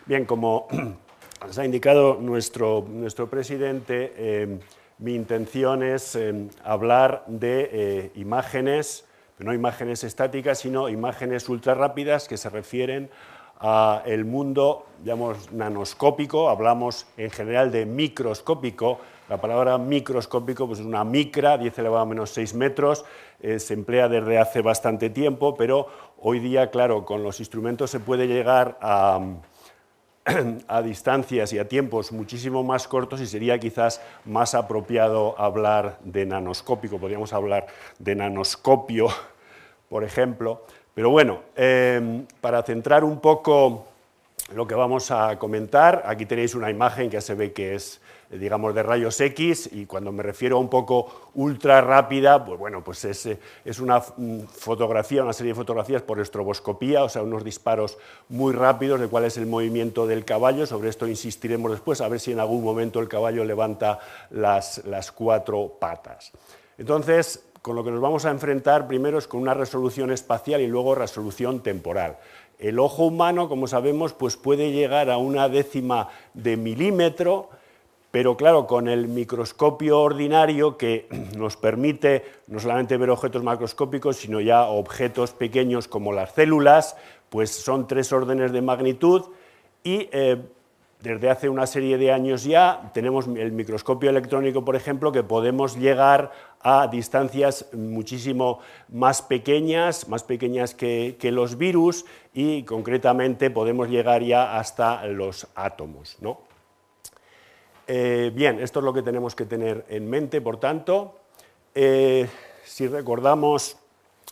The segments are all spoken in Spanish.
Bien, como nos ha indicado nuestro presidente, mi intención es hablar de imágenes, no imágenes estáticas, sino imágenes ultrarrápidas que se refieren al mundo, digamos, nanoscópico. Hablamos en general de microscópico. La palabra microscópico pues es una micra, 10 elevado a menos 6 metros, se emplea desde hace bastante tiempo, pero hoy día, claro, con los instrumentos se puede llegar a distancias y a tiempos muchísimo más cortos y sería quizás más apropiado hablar de nanoscópico, podríamos hablar de nanoscopio, por ejemplo. Pero bueno, para centrar un poco lo que vamos a comentar, aquí tenéis una imagen que ya se ve que es, digamos, de rayos X, y cuando me refiero a un poco ultra rápida, pues bueno, pues es una fotografía, una serie de fotografías por estroboscopía, o sea, unos disparos muy rápidos de cuál es el movimiento del caballo. Sobre esto insistiremos después, a ver si en algún momento el caballo levanta las 4 patas. Entonces, con lo que nos vamos a enfrentar primero es con una resolución espacial y luego resolución temporal. El ojo humano, como sabemos, pues puede llegar a 1/10 de milímetro, pero claro, con el microscopio ordinario que nos permite no solamente ver objetos macroscópicos, sino ya objetos pequeños como las células, pues son 3 órdenes de magnitud y desde hace una serie de años ya tenemos el microscopio electrónico, por ejemplo, que podemos llegar a distancias muchísimo más pequeñas que los virus, y concretamente podemos llegar ya hasta los átomos, ¿no? Bien, esto es lo que tenemos que tener en mente, por tanto. Si recordamos,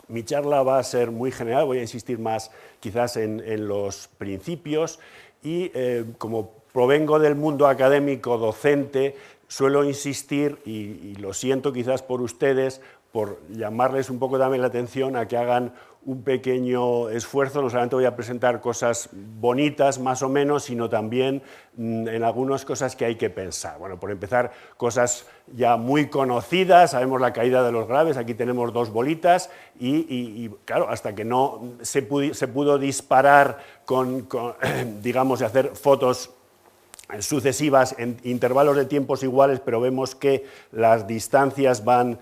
mi charla va a ser muy general, voy a insistir más quizás en los principios, y como provengo del mundo académico docente, suelo insistir, y lo siento quizás por ustedes, por llamarles un poco también la atención a que hagan un pequeño esfuerzo. No solamente voy a presentar cosas bonitas, más o menos, sino también en algunas cosas que hay que pensar. Bueno, por empezar, cosas ya muy conocidas, sabemos la caída de los graves, aquí tenemos 2 bolitas, y claro, hasta que no se pudo disparar digamos, y hacer fotos sucesivas en intervalos de tiempos iguales, pero vemos que las distancias van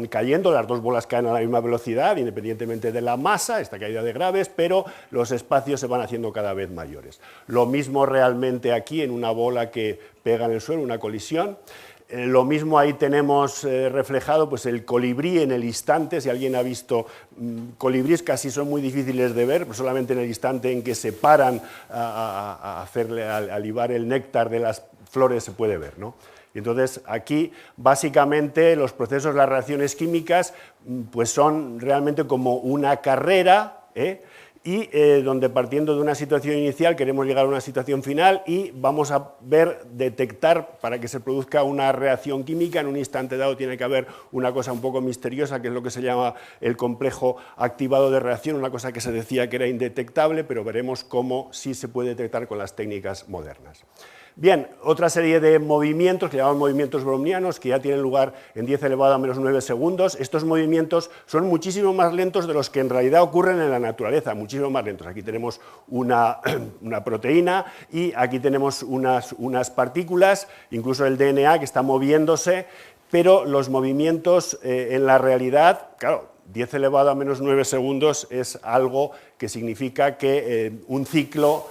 cayendo, las 2 bolas caen a la misma velocidad, independientemente de la masa, esta caída de graves, pero los espacios se van haciendo cada vez mayores. Lo mismo realmente aquí en una bola que pega en el suelo, una colisión. Lo mismo ahí tenemos reflejado pues, el colibrí en el instante. Si alguien ha visto colibríes, casi son muy difíciles de ver, pues solamente en el instante en que se paran a libar el néctar de las flores se puede ver, ¿no? Y entonces aquí básicamente los procesos, las reacciones químicas, pues son realmente como una carrera, y donde partiendo de una situación inicial queremos llegar a una situación final y vamos a detectar, para que se produzca una reacción química, en un instante dado tiene que haber una cosa un poco misteriosa, que es lo que se llama el complejo activado de reacción, una cosa que se decía que era indetectable, pero veremos cómo sí se puede detectar con las técnicas modernas. Bien, otra serie de movimientos que llamamos movimientos brownianos, que ya tienen lugar en 10 elevado a menos 9 segundos. Estos movimientos son muchísimo más lentos de los que en realidad ocurren en la naturaleza, muchísimo más lentos. Aquí tenemos una proteína y aquí tenemos unas partículas, incluso el DNA que está moviéndose, pero los movimientos en la realidad, claro, 10 elevado a menos 9 segundos es algo que significa que un ciclo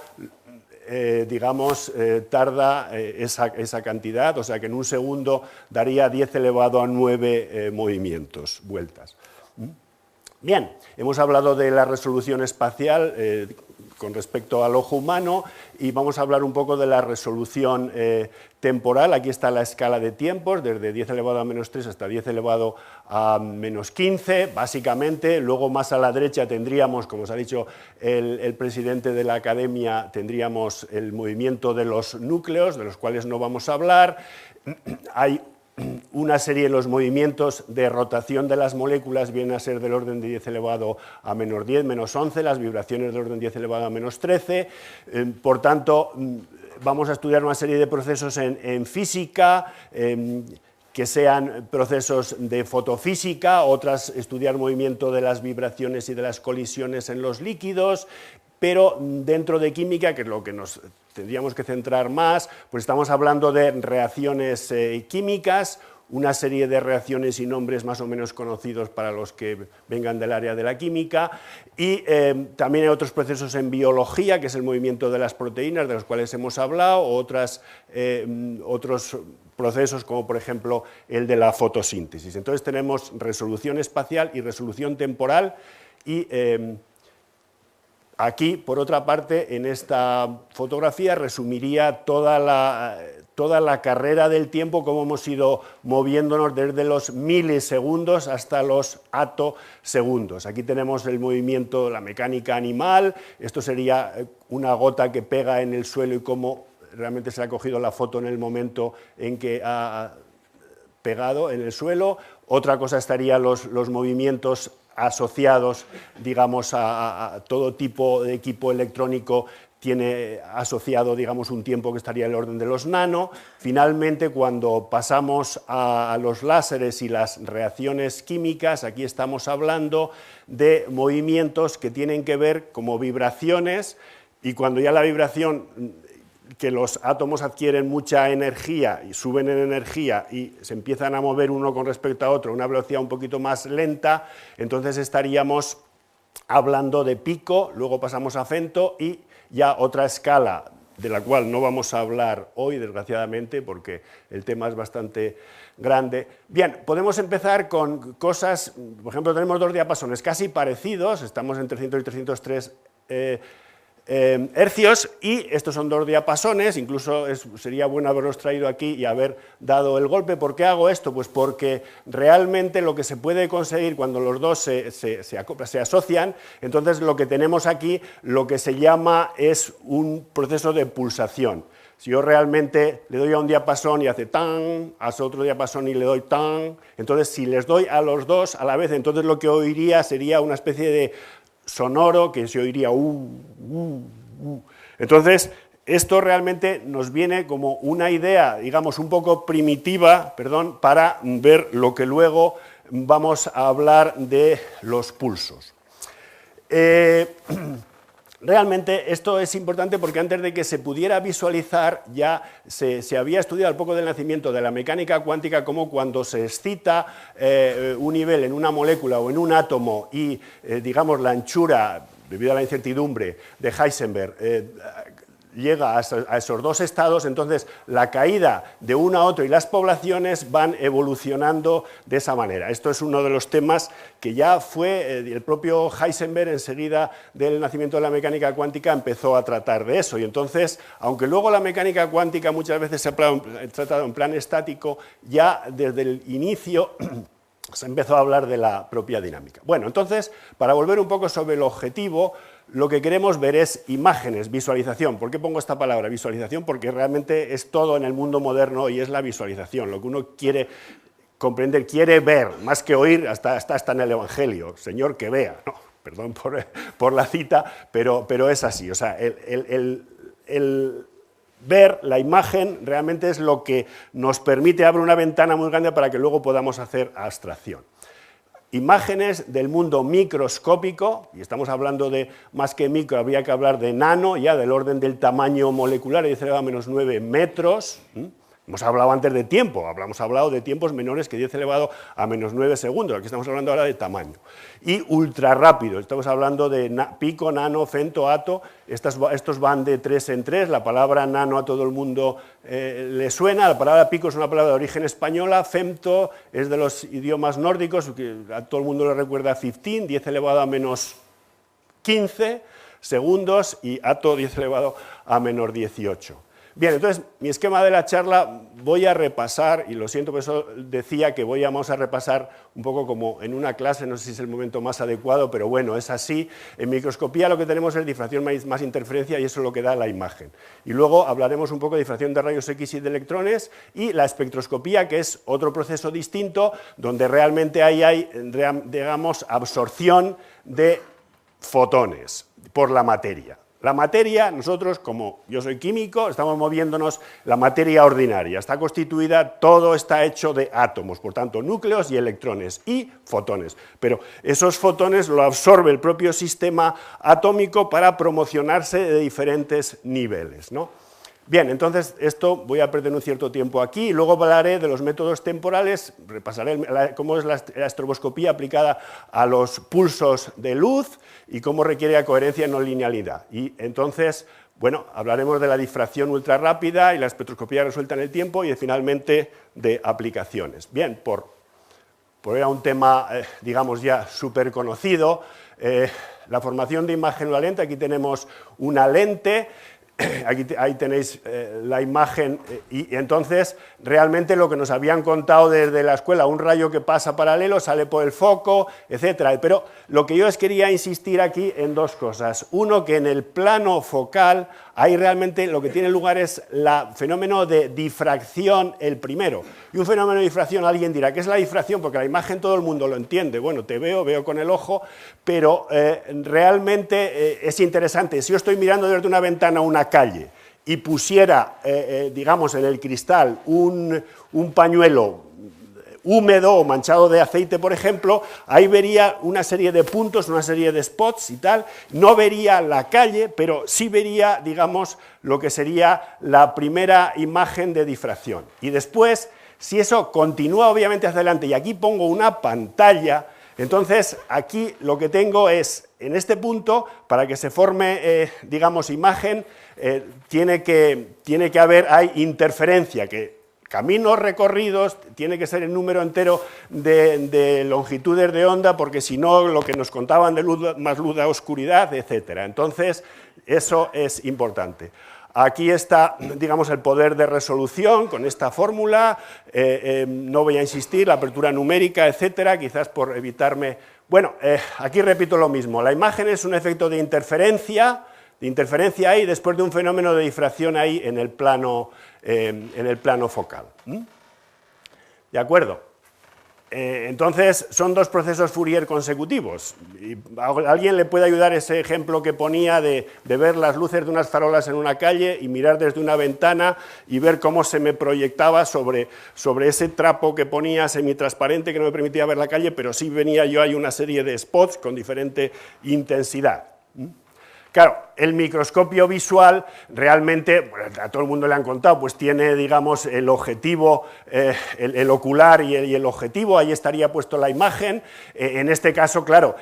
digamos, tarda esa cantidad, o sea que en un segundo daría 10 elevado a 9 movimientos, vueltas. Bien, hemos hablado de la resolución espacial con respecto al ojo humano, y vamos a hablar un poco de la resolución temporal. Aquí está la escala de tiempos, desde 10 elevado a menos 3 hasta 10 elevado a menos 15, básicamente. Luego más a la derecha tendríamos, como os ha dicho el presidente de la academia, tendríamos el movimiento de los núcleos, de los cuales no vamos a hablar. Hay una serie de los movimientos de rotación de las moléculas, vienen a ser del orden de 10 elevado a menos 10, menos 11, las vibraciones del orden de 10 elevado a menos 13, por tanto, vamos a estudiar una serie de procesos en física, que sean procesos de fotofísica, otras estudiar movimiento de las vibraciones y de las colisiones en los líquidos, pero dentro de química, que es lo que nos tendríamos que centrar más, pues estamos hablando de reacciones químicas, una serie de reacciones y nombres más o menos conocidos para los que vengan del área de la química, y también hay otros procesos en biología, que es el movimiento de las proteínas, de los cuales hemos hablado, o otros procesos como por ejemplo el de la fotosíntesis. Entonces tenemos resolución espacial y resolución temporal, y aquí, por otra parte, en esta fotografía resumiría toda la carrera del tiempo, cómo hemos ido moviéndonos desde los milisegundos hasta los atosegundos. Aquí tenemos el movimiento, la mecánica animal, esto sería una gota que pega en el suelo y cómo realmente se ha cogido la foto en el momento en que ha pegado en el suelo. Otra cosa estaría los movimientos asociados, digamos, a todo tipo de equipo electrónico, tiene asociado, digamos, un tiempo que estaría en el orden de los nano. Finalmente, cuando pasamos a los láseres y las reacciones químicas, aquí estamos hablando de movimientos que tienen que ver como vibraciones, y cuando ya la vibración, que los átomos adquieren mucha energía y suben en energía y se empiezan a mover uno con respecto a otro a una velocidad un poquito más lenta, entonces estaríamos hablando de pico, luego pasamos a femto y ya otra escala de la cual no vamos a hablar hoy, desgraciadamente, porque el tema es bastante grande. Bien, podemos empezar con cosas, por ejemplo, tenemos dos diapasones casi parecidos, estamos en 300 y 303 hercios, y estos son dos diapasones, incluso sería bueno haberlos traído aquí y haber dado el golpe. ¿Por qué hago esto? Pues porque realmente lo que se puede conseguir cuando los dos se asocian, entonces lo que tenemos aquí, lo que se llama es un proceso de pulsación. Si yo realmente le doy a un diapasón y hace tan, a otro diapasón y le doy tan, entonces si les doy a los dos a la vez, entonces lo que oiría sería una especie de sonoro que se oiría Entonces, esto realmente nos viene como una idea, digamos, un poco primitiva, perdón, para ver lo que luego vamos a hablar de los pulsos. Realmente esto es importante porque antes de que se pudiera visualizar ya se había estudiado al poco del nacimiento de la mecánica cuántica como cuando se excita un nivel en una molécula o en un átomo y digamos la anchura, debido a la incertidumbre de Heisenberg, llega a esos dos estados, entonces la caída de uno a otro y las poblaciones van evolucionando de esa manera. Esto es uno de los temas que ya fue el propio Heisenberg, enseguida del nacimiento de la mecánica cuántica, empezó a tratar de eso. Y entonces, aunque luego la mecánica cuántica muchas veces se ha tratado en plan estático, ya desde el inicio se empezó a hablar de la propia dinámica. Bueno, entonces, para volver un poco sobre el objetivo, lo que queremos ver es imágenes, visualización. ¿Por qué pongo esta palabra, visualización? Porque realmente es todo en el mundo moderno y es la visualización. Lo que uno quiere comprender, quiere ver, más que oír, hasta en el Evangelio. Señor, que vea. No, perdón por la cita, pero es así. O sea, el ver la imagen realmente es lo que nos permite abrir una ventana muy grande para que luego podamos hacer abstracción. Imágenes del mundo microscópico, y estamos hablando de más que micro, habría que hablar de nano, ya del orden del tamaño molecular, de 10 elevado a -9 metros. Hemos hablado antes de tiempo, hemos hablado de tiempos menores que 10 elevado a -9 segundos, aquí estamos hablando ahora de tamaño. Y ultra rápido, estamos hablando de pico, nano, femto, ato, estos van de 3 en 3, la palabra nano a todo el mundo le suena, la palabra pico es una palabra de origen española, femto es de los idiomas nórdicos, que a todo el mundo le recuerda 15, 10 elevado a -15 segundos, y ato 10 elevado a -18. Bien, entonces, mi esquema de la charla voy a repasar, y lo siento, por eso decía que vamos a repasar un poco como en una clase, no sé si es el momento más adecuado, pero bueno, es así. En microscopía lo que tenemos es difracción más interferencia, y eso es lo que da la imagen. Y luego hablaremos un poco de difracción de rayos X y de electrones, y la espectroscopía, que es otro proceso distinto, donde realmente hay digamos, absorción de fotones por la materia. La materia, nosotros, como yo soy químico, estamos moviéndonos la materia ordinaria. Está constituida, todo está hecho de átomos, por tanto, núcleos y electrones y fotones. Pero esos fotones lo absorbe el propio sistema atómico para promocionarse de diferentes niveles, ¿no? Bien, entonces esto voy a perder un cierto tiempo aquí y luego hablaré de los métodos temporales, repasaré cómo es la estroboscopía aplicada a los pulsos de luz y cómo requiere coherencia no linealidad. Y entonces, bueno, hablaremos de la difracción ultrarrápida y la espectroscopía resuelta en el tiempo y finalmente de aplicaciones. Bien, por ir a un tema, digamos ya súper conocido, la formación de imagen de una lente. Aquí tenemos una lente. Ahí tenéis la imagen y entonces realmente lo que nos habían contado desde la escuela, un rayo que pasa paralelo, sale por el foco, etcétera. Pero lo que yo os quería insistir aquí en dos cosas. Uno, que en el plano focal ahí realmente lo que tiene lugar es el fenómeno de difracción el primero. Y un fenómeno de difracción, alguien dirá, ¿qué es la difracción? Porque la imagen todo el mundo lo entiende. Bueno, te veo con el ojo, pero realmente es interesante. Si yo estoy mirando desde una ventana una calle y pusiera, digamos, en el cristal un pañuelo húmedo o manchado de aceite, por ejemplo, ahí vería una serie de puntos, una serie de spots y tal, no vería la calle, pero sí vería, digamos, lo que sería la primera imagen de difracción. Y después, si eso continúa obviamente hacia adelante, y aquí pongo una pantalla, entonces aquí lo que tengo es, en este punto, para que se forme, digamos, imagen, tiene que haber, hay interferencia, que caminos recorridos, tiene que ser el número entero de longitudes de onda, porque si no, lo que nos contaban de luz, más luz da oscuridad, etc. Entonces, eso es importante. Aquí está, digamos, el poder de resolución con esta fórmula, no voy a insistir, la apertura numérica, etcétera, quizás por evitarme. Bueno, aquí repito lo mismo, la imagen es un efecto de interferencia ahí, después de un fenómeno de difracción ahí en el plano focal. ¿De acuerdo? Entonces, son dos procesos Fourier consecutivos. Y a alguien le puede ayudar ese ejemplo que ponía de ver las luces de unas farolas en una calle y mirar desde una ventana y ver cómo se me proyectaba sobre ese trapo que ponía semitransparente que no me permitía ver la calle, pero sí venía yo ahí una serie de spots con diferente intensidad. Claro, el microscopio visual realmente, bueno, a todo el mundo le han contado, pues tiene, digamos, el objetivo, el ocular y el objetivo, ahí estaría puesto la imagen. En este caso, claro,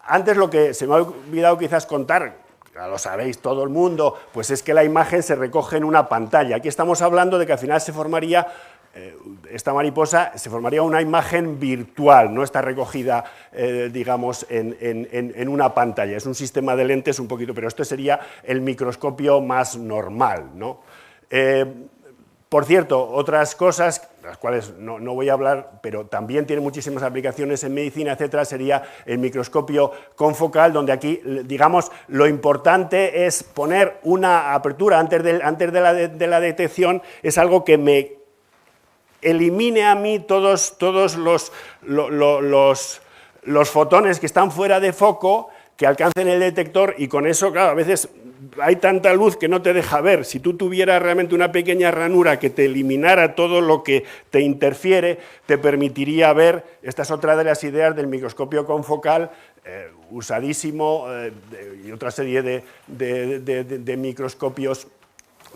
antes lo que se me ha olvidado quizás contar, ya lo sabéis todo el mundo, pues es que la imagen se recoge en una pantalla. Aquí estamos hablando de que al final se formaría, esta mariposa, se formaría una imagen virtual, no está recogida, digamos, en una pantalla. Es un sistema de lentes un poquito, pero esto sería el microscopio más normal, ¿no? Por cierto, otras cosas, las cuales no voy a hablar, pero también tiene muchísimas aplicaciones en medicina, etcétera, sería el microscopio confocal, donde aquí, digamos, lo importante es poner una apertura antes de la detección, es algo que me elimine a mí todos los fotones que están fuera de foco, que alcancen el detector, y con eso, claro, a veces hay tanta luz que no te deja ver. Si tú tuvieras realmente una pequeña ranura que te eliminara todo lo que te interfiere, te permitiría ver. Esta es otra de las ideas del microscopio confocal, usadísimo, y otra serie de microscopios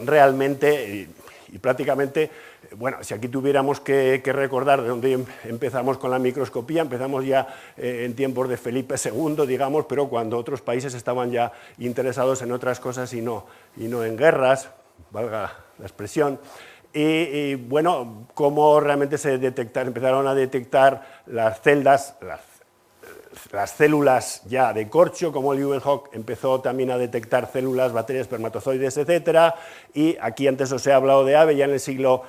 realmente, y prácticamente. Bueno, si aquí tuviéramos que recordar de dónde empezamos con la microscopía, empezamos ya en tiempos de Felipe II, digamos, pero cuando otros países estaban ya interesados en otras cosas y no en guerras, valga la expresión. Y bueno, cómo realmente empezaron a detectar las células ya de corcho, como Leeuwenhoek empezó también a detectar células, bacterias, espermatozoides, etcétera, y aquí antes os he hablado de Abbe ya en el siglo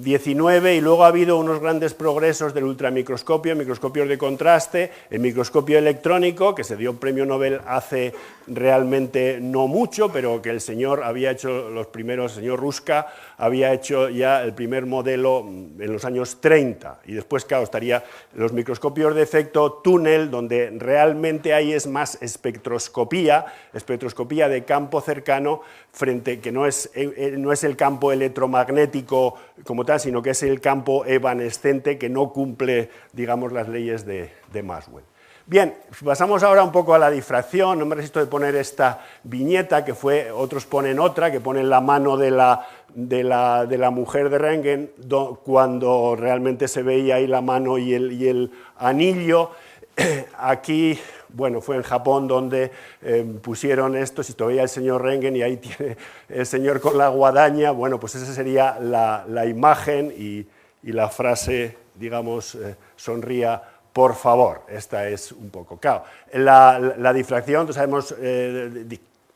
XIX, y luego ha habido unos grandes progresos del ultramicroscopio, microscopios de contraste, el microscopio electrónico, que se dio un premio Nobel hace realmente no mucho, pero que el señor había hecho los primeros, el señor Ruska, había hecho ya el primer modelo en los años 30, y después, claro, estaría los microscopios de efecto túnel, donde donde realmente hay es más espectroscopía de campo cercano, que no es el campo electromagnético como tal, sino que es el campo evanescente que no cumple, digamos, las leyes de Maxwell. Bien, pasamos ahora un poco a la difracción. No me resisto de poner esta viñeta, otros ponen otra, que ponen la mano de la mujer de Röntgen, cuando realmente se veía ahí la mano y el anillo. Aquí, bueno, fue en Japón donde pusieron esto, si todavía el señor Röntgen, y ahí tiene el señor con la guadaña. Bueno, pues esa sería la imagen y la frase, digamos, sonría por favor. Esta es un poco, claro, la difracción, sabemos,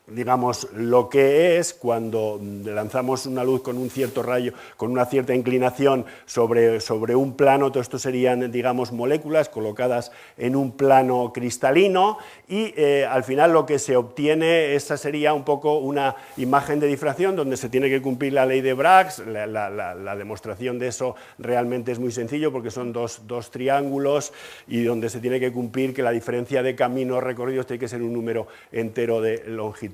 digamos, lo que es cuando lanzamos una luz con un cierto rayo, con una cierta inclinación sobre un plano. Todo esto serían, digamos, moléculas colocadas en un plano cristalino, y al final lo que se obtiene, esa sería un poco una imagen de difracción donde se tiene que cumplir la ley de Bragg. La demostración de eso realmente es muy sencillo, porque son dos triángulos, y donde se tiene que cumplir que la diferencia de caminos recorridos tiene que ser un número entero de longitudes.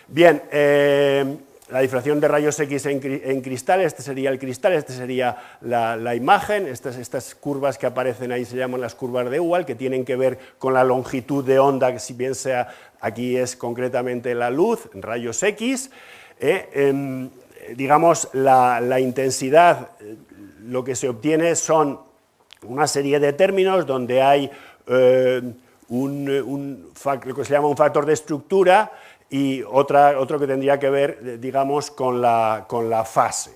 Bien, la difracción de rayos X en cristal, este sería el cristal, este sería la imagen. Estas curvas que aparecen ahí se llaman las curvas de Ewald, que tienen que ver con la longitud de onda, que si bien sea, aquí es concretamente la luz, rayos X. Digamos, la intensidad, lo que se obtiene son una serie de términos donde hay lo que se llama un factor de estructura, y otro que tendría que ver, digamos, con la fase.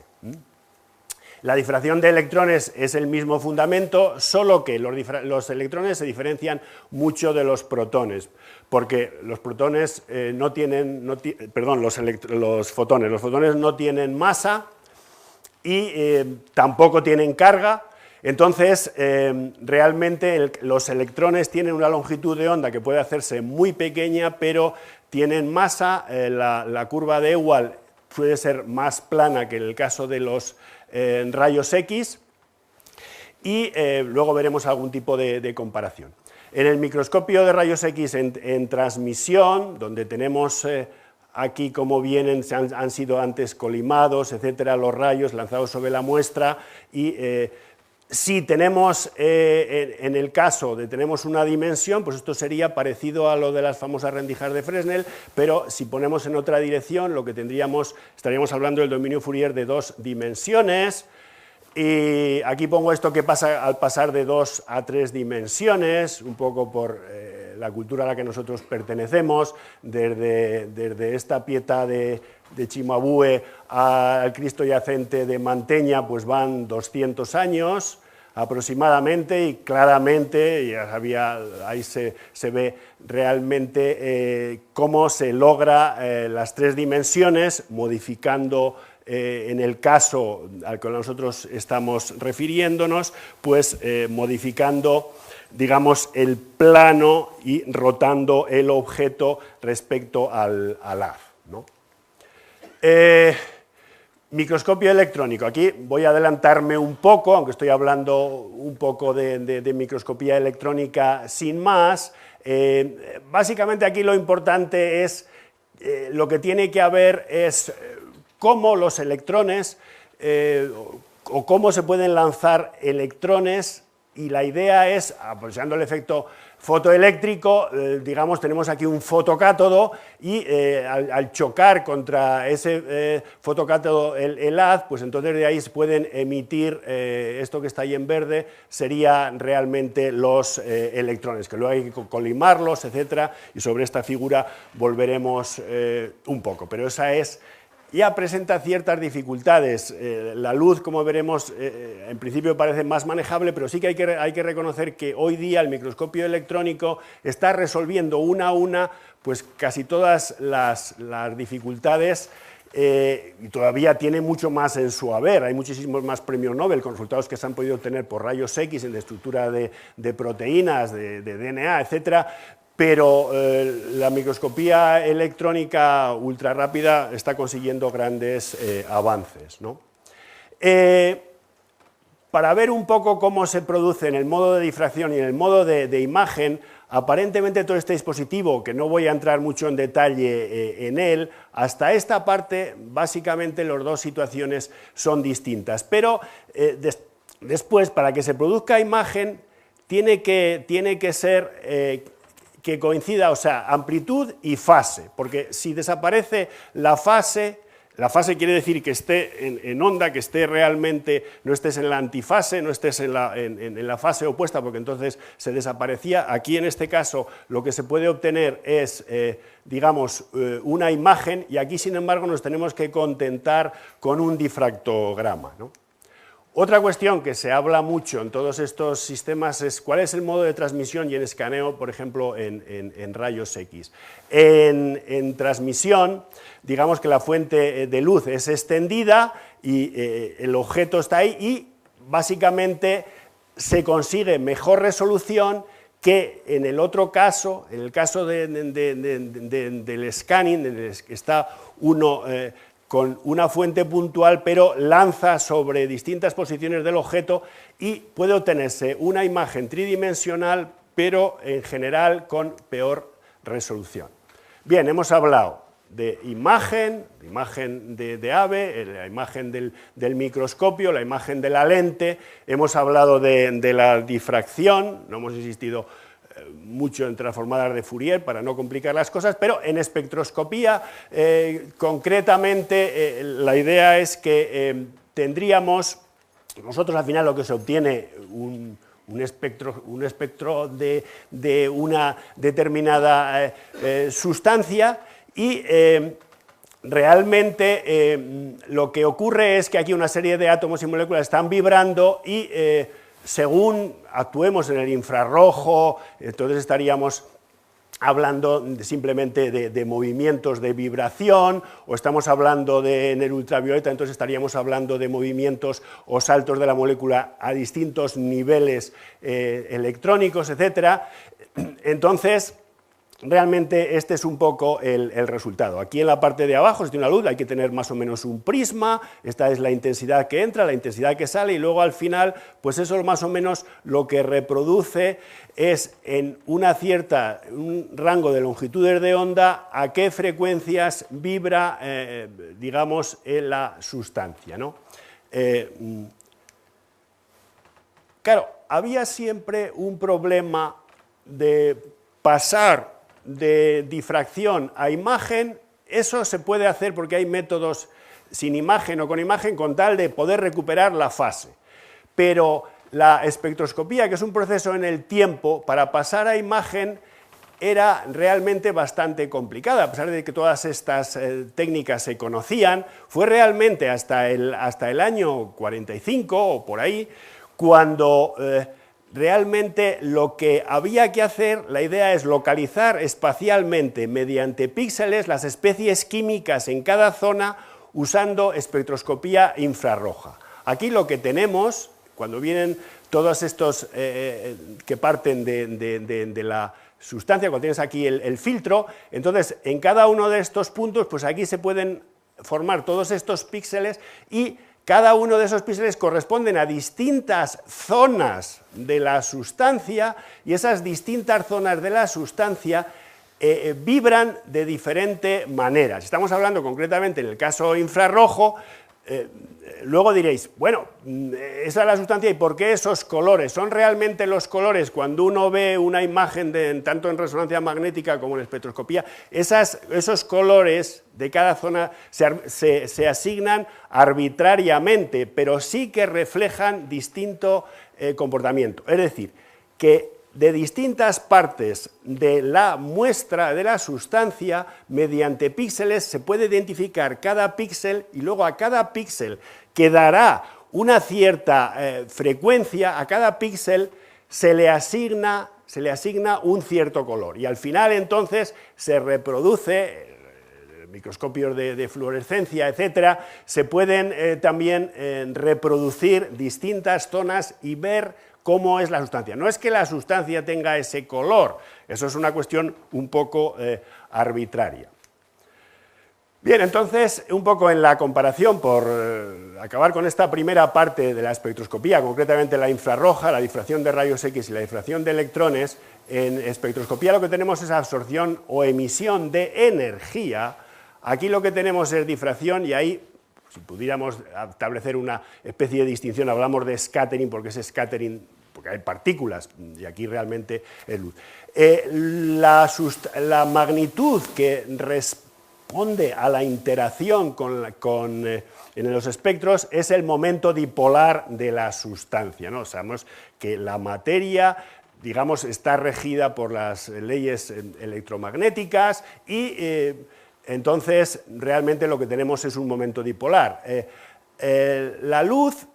La difracción de electrones es el mismo fundamento, solo que los electrones se diferencian mucho de los protones, porque los protones los fotones no tienen masa y tampoco tienen carga. Entonces, realmente los electrones tienen una longitud de onda que puede hacerse muy pequeña, pero tienen masa. La curva de Ewald puede ser más plana que en el caso de los rayos X, y luego veremos algún tipo de comparación. En el microscopio de rayos X en transmisión, donde tenemos aquí cómo vienen, han sido antes colimados, etcétera, los rayos lanzados sobre la muestra, y si tenemos, en el caso de tenemos una dimensión, pues esto sería parecido a lo de las famosas rendijas de Fresnel, pero si ponemos en otra dirección, lo que estaríamos hablando del dominio Fourier de 2 dimensiones, y aquí pongo esto que pasa al pasar de 2 a 3 dimensiones, un poco por la cultura a la que nosotros pertenecemos, desde esta Pietà de Cimabue al Cristo yacente de Mantegna, pues van 200 años aproximadamente, y claramente ahí se ve realmente cómo se logra las 3 dimensiones, modificando, en el caso al que nosotros estamos refiriéndonos, pues modificando, digamos, el plano y rotando el objeto respecto al haz, ¿no? Microscopio electrónico. Aquí voy a adelantarme un poco, aunque estoy hablando un poco de microscopía electrónica sin más. Básicamente aquí lo importante es, lo que tiene que haber es cómo los electrones, o cómo se pueden lanzar electrones, y la idea es, aprovechando el efecto fotoeléctrico, digamos, tenemos aquí un fotocátodo, y al chocar contra ese fotocátodo el haz, pues entonces de ahí se pueden emitir, esto que está ahí en verde, sería realmente los electrones, que luego hay que colimarlos, etcétera, y sobre esta figura volveremos un poco, pero esa ya presenta ciertas dificultades. La luz, como veremos, en principio parece más manejable, pero sí que hay que reconocer que hoy día el microscopio electrónico está resolviendo una a una, pues casi todas las dificultades, y todavía tiene mucho más en su haber. Hay muchísimos más premios Nobel con resultados que se han podido obtener por rayos X en la estructura de proteínas, de DNA, etcétera. Pero la microscopía electrónica ultrarrápida está consiguiendo grandes avances, ¿no? para ver un poco cómo se produce en el modo de difracción y en el modo de imagen, aparentemente todo este dispositivo, que no voy a entrar mucho en detalle en él, hasta esta parte, básicamente las dos situaciones son distintas. Pero después, para que se produzca imagen, tiene que ser que coincida, o sea, amplitud y fase, porque si desaparece la fase quiere decir que esté en onda, que esté realmente, no estés en la antifase, no estés en la fase opuesta, porque entonces se desaparecía. Aquí, en este caso, lo que se puede obtener es, digamos, una imagen, y aquí, sin embargo, nos tenemos que contentar con un difractograma, ¿no? Otra cuestión que se habla mucho en todos estos sistemas es cuál es el modo de transmisión y en escaneo, por ejemplo, en rayos X. En transmisión, digamos que la fuente de luz es extendida y el objeto está ahí y básicamente se consigue mejor resolución que en el otro caso, en el caso del scanning, en el que está uno con una fuente puntual, pero lanza sobre distintas posiciones del objeto y puede obtenerse una imagen tridimensional, pero en general con peor resolución. Bien, hemos hablado de imagen de ave, la imagen del microscopio, la imagen de la lente, hemos hablado de la difracción, no hemos insistido mucho en transformadas de Fourier para no complicar las cosas, pero en espectroscopía concretamente la idea es que tendríamos, nosotros al final lo que se obtiene un espectro de una determinada sustancia y realmente lo que ocurre es que aquí una serie de átomos y moléculas están vibrando y según actuemos en el infrarrojo, entonces estaríamos hablando simplemente de movimientos de vibración, o estamos hablando en el ultravioleta, entonces estaríamos hablando de movimientos o saltos de la molécula a distintos niveles electrónicos, etc. Entonces, realmente este es un poco el resultado. Aquí en la parte de abajo, si tiene una luz, hay que tener más o menos un prisma, esta es la intensidad que entra, la intensidad que sale, y luego al final, pues eso es más o menos lo que reproduce es en un rango de longitudes de onda a qué frecuencias vibra, digamos, en la sustancia, ¿no? Claro, había siempre un problema de pasar de difracción a imagen. Eso se puede hacer porque hay métodos sin imagen o con imagen con tal de poder recuperar la fase. Pero la espectroscopía, que es un proceso en el tiempo, para pasar a imagen era realmente bastante complicada, a pesar de que todas estas técnicas se conocían. Fue realmente hasta el año 45 o por ahí, cuando realmente lo que había que hacer, la idea es localizar espacialmente mediante píxeles las especies químicas en cada zona usando espectroscopía infrarroja. Aquí lo que tenemos, cuando vienen todos estos que parten de la sustancia, cuando tienes aquí el filtro, entonces en cada uno de estos puntos, pues aquí se pueden formar todos estos píxeles y cada uno de esos píxeles corresponden a distintas zonas de la sustancia y esas distintas zonas de la sustancia vibran de diferente manera. Si estamos hablando concretamente en el caso infrarrojo, luego diréis, bueno, esa es la sustancia, ¿y por qué esos colores? ¿Son realmente los colores cuando uno ve una imagen tanto en resonancia magnética como en espectroscopía? Esos colores de cada zona se asignan arbitrariamente, pero sí que reflejan distinto comportamiento. Es decir, que de distintas partes de la muestra de la sustancia, mediante píxeles, se puede identificar cada píxel y luego a cada píxel que dará una cierta frecuencia, a cada píxel se le asigna un cierto color y al final entonces se reproduce, microscopios de fluorescencia, etcétera, se pueden también reproducir distintas zonas y ver cómo es la sustancia. No es que la sustancia tenga ese color, eso es una cuestión un poco arbitraria. Bien, entonces, un poco en la comparación, por acabar con esta primera parte de la espectroscopía, concretamente la infrarroja, la difracción de rayos X y la difracción de electrones, en espectroscopía lo que tenemos es absorción o emisión de energía. Aquí lo que tenemos es difracción y ahí, si pudiéramos establecer una especie de distinción, hablamos de scattering porque es scattering, porque hay partículas y aquí realmente es luz. La magnitud que responde a la interacción en los espectros es el momento dipolar de la sustancia, ¿no? Sabemos que la materia, digamos, está regida por las leyes electromagnéticas y entonces realmente lo que tenemos es un momento dipolar. La luz,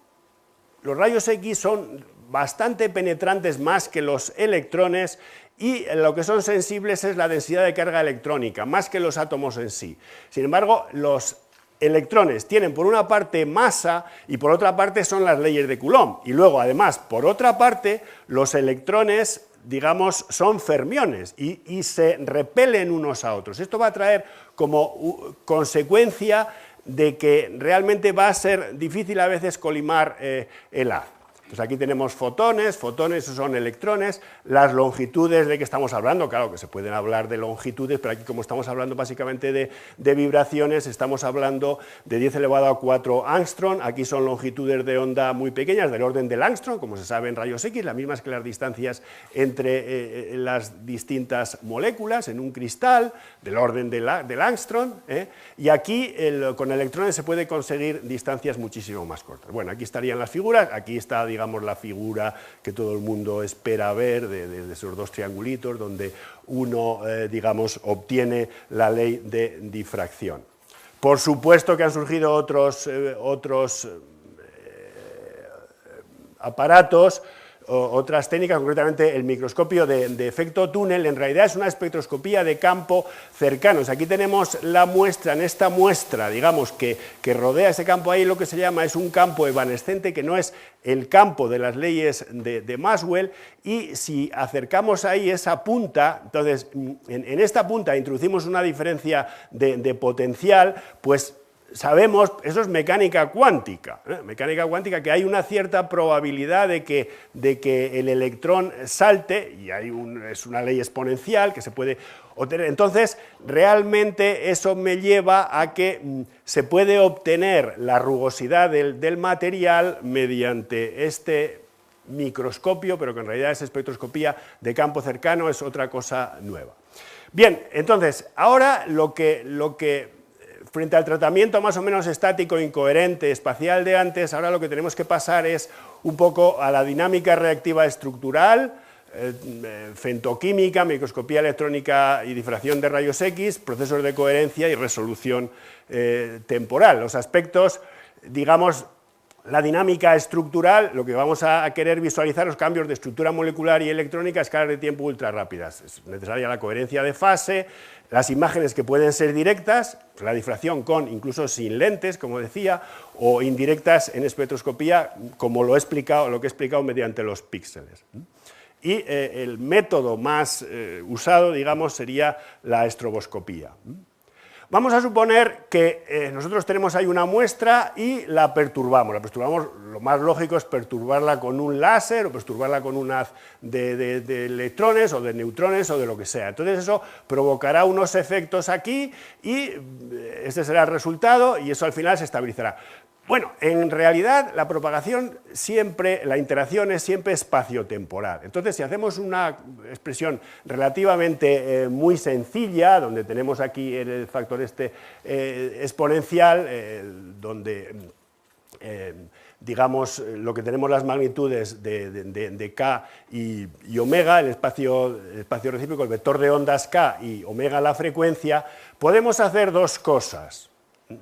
los rayos X son bastante penetrantes más que los electrones y lo que son sensibles es la densidad de carga electrónica, más que los átomos en sí. Sin embargo, los electrones tienen por una parte masa y por otra parte son las leyes de Coulomb. Y luego, además, por otra parte, los electrones, digamos, son fermiones y se repelen unos a otros. Esto va a traer como consecuencia de que realmente va a ser difícil a veces colimar el haz. Pues aquí tenemos fotones son electrones, las longitudes de que estamos hablando, claro que se pueden hablar de longitudes, pero aquí como estamos hablando básicamente de vibraciones, estamos hablando de 10 elevado a 4 angstrom, aquí son longitudes de onda muy pequeñas, del orden del angstrom, como se sabe en rayos X, las mismas que las distancias entre las distintas moléculas en un cristal, del orden del angstrom, y aquí con electrones se puede conseguir distancias muchísimo más cortas. Bueno, aquí estarían las figuras, aquí está, digamos, la figura que todo el mundo espera ver de esos dos triangulitos donde uno, digamos, obtiene la ley de difracción. Por supuesto que han surgido otros aparatos, otras técnicas, concretamente el microscopio de efecto túnel, en realidad es una espectroscopía de campo cercanos. Aquí tenemos la muestra, en esta muestra, digamos, que rodea ese campo, ahí lo que se llama es un campo evanescente, que no es el campo de las leyes de Maxwell, y si acercamos ahí esa punta, entonces en esta punta introducimos una diferencia de potencial, pues sabemos, eso es mecánica cuántica, que hay una cierta probabilidad de que el electrón salte, y es una ley exponencial que se puede obtener. Entonces, realmente eso me lleva a que se puede obtener la rugosidad del material mediante este microscopio, pero que en realidad es espectroscopía de campo cercano, es otra cosa nueva. Bien, entonces, ahora lo que frente al tratamiento más o menos estático, incoherente, espacial de antes, ahora lo que tenemos que pasar es un poco a la dinámica reactiva estructural, fentoquímica, microscopía electrónica y difracción de rayos X, procesos de coherencia y resolución temporal. Los aspectos, digamos, la dinámica estructural, lo que vamos a querer visualizar, los cambios de estructura molecular y electrónica a escalas de tiempo ultra rápidas. Es necesaria la coherencia de fase, las imágenes que pueden ser directas, la difracción con, incluso sin lentes, como decía, o indirectas en espectroscopía, como lo que he explicado mediante los píxeles. Y el método más usado, digamos, sería la estroboscopía. Vamos a suponer que nosotros tenemos ahí una muestra y la perturbamos. Lo más lógico es perturbarla con un láser o perturbarla con un haz de electrones o de neutrones o de lo que sea. Entonces eso provocará unos efectos aquí y este será el resultado y eso al final se estabilizará. Bueno, en realidad la propagación la interacción es siempre espaciotemporal. Entonces, si hacemos una expresión relativamente muy sencilla, donde tenemos aquí el factor exponencial, donde digamos, lo que tenemos las magnitudes de K y omega, el espacio recíproco, el vector de ondas K y omega la frecuencia, podemos hacer dos cosas.